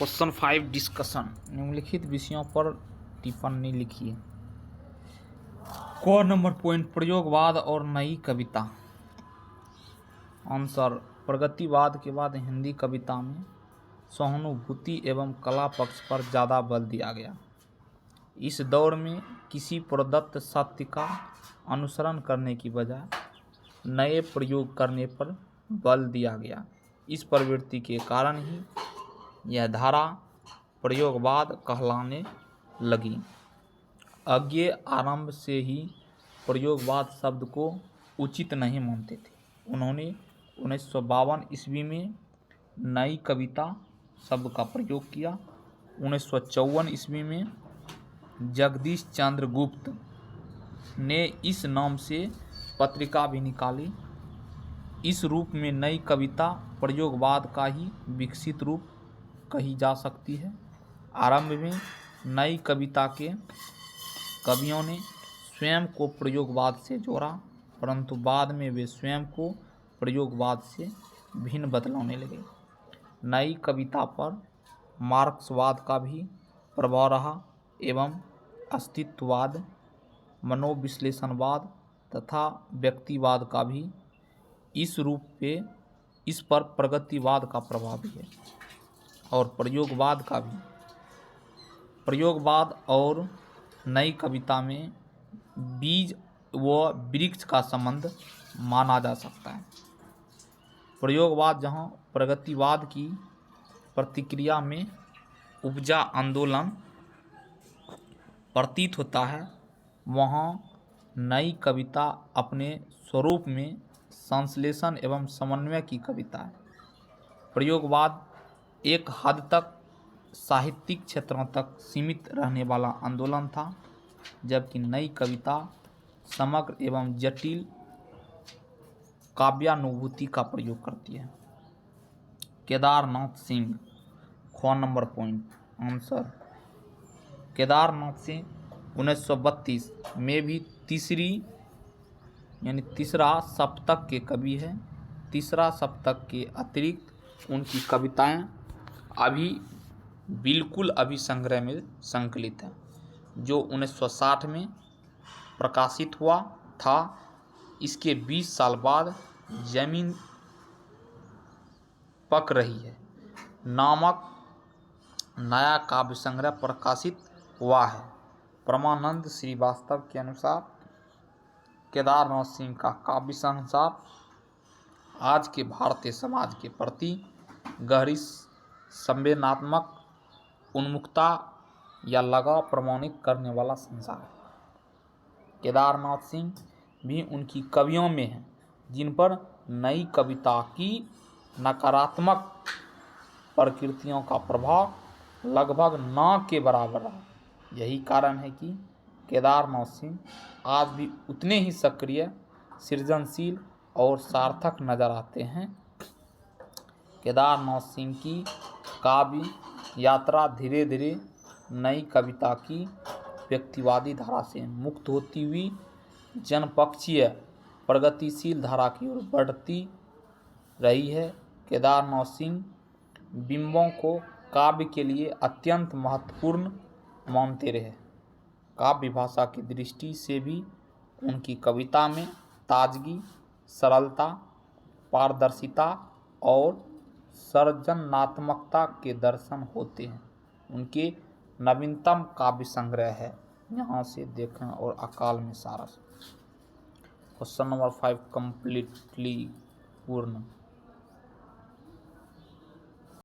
Question 5 discussion. निम्नलिखित विषयों पर टिप्पणी लिखिए। क नंबर पॉइंट, प्रयोगवाद और नई कविता। आंसर, प्रगतिवाद के बाद हिंदी कविता में सहानुभूति एवं कला पक्ष पर ज़्यादा बल दिया गया। इस दौर में किसी प्रदत्त सत्य का अनुसरण करने की बजाय नए प्रयोग करने पर बल दिया गया। इस प्रवृत्ति के कारण ही यह धारा प्रयोगवाद कहलाने लगी। अज्ञे आरंभ से ही प्रयोगवाद शब्द को उचित नहीं मानते थे। उन्होंने 1952 ईस्वी में नई कविता शब्द का प्रयोग किया। 1954 ईस्वी में जगदीश चंद्र गुप्त ने इस नाम से पत्रिका भी निकाली। इस रूप में नई कविता प्रयोगवाद का ही विकसित रूप कही जा सकती है। आरंभ में नई कविता के कवियों ने स्वयं को प्रयोगवाद से जोड़ा, परंतु बाद में वे स्वयं को प्रयोगवाद से भिन्न बतलाने लगे। नई कविता पर मार्क्सवाद का भी प्रभाव रहा एवं अस्तित्ववाद, मनोविश्लेषणवाद तथा व्यक्तिवाद का भी। इस रूप पे इस पर प्रगतिवाद का प्रभाव भी है और प्रयोगवाद का भी। प्रयोगवाद और नई कविता में बीज व वृक्ष का संबंध माना जा सकता है। प्रयोगवाद जहाँ प्रगतिवाद की प्रतिक्रिया में उपजा आंदोलन प्रतीत होता है, वहाँ नई कविता अपने स्वरूप में संश्लेषण एवं समन्वय की कविता है। प्रयोगवाद एक हद तक साहित्यिक क्षेत्रों तक सीमित रहने वाला आंदोलन था, जबकि नई कविता समग्र एवं जटिल काव्यानुभूति का प्रयोग करती है। केदारनाथ सिंह, ख number point. Answer, Kedarnath Singh 1932 में भी तीसरा सप्तक के कवि है। तीसरा सप्तक के अतिरिक्त उनकी कविताएं अभी बिल्कुल संग्रह में संकलित है, जो 1960 में प्रकाशित हुआ था। इसके 20 साल बाद जमीन पक रही है नामक नया काव्य संग्रह प्रकाशित हुआ है। परमानंद श्रीवास्तव के अनुसार केदारनाथ सिंह का काव्य संसार आज के भारतीय समाज के प्रति गहरी संवेदनात्मक उन्मुखता या लगाव प्रमाणित करने वाला संसार है। केदारनाथ सिंह भी उनकी कवियों में हैं जिन पर नई कविता की नकारात्मक प्रकृतियों का प्रभाव लगभग न के बराबर रहा। यही कारण है कि केदारनाथ सिंह आज भी उतने ही सक्रिय, सृजनशील और सार्थक नजर आते हैं। केदारनाथ सिंह की काव्य यात्रा धीरे धीरे नई कविता की व्यक्तिवादी धारा से मुक्त होती हुई जनपक्षीय प्रगतिशील धारा की ओर बढ़ती रही है। केदारनाथ सिंह बिंबों को काव्य के लिए अत्यंत महत्वपूर्ण मानते रहे। काव्य भाषा की दृष्टि से भी उनकी कविता में ताजगी, सरलता, पारदर्शिता और सृजनात्मकता के दर्शन होते हैं। उनके नवीनतम काव्य संग्रह है यहाँ से देखें और अकाल में सारस। क्वेश्चन नंबर 5 कंप्लीटली पूर्ण।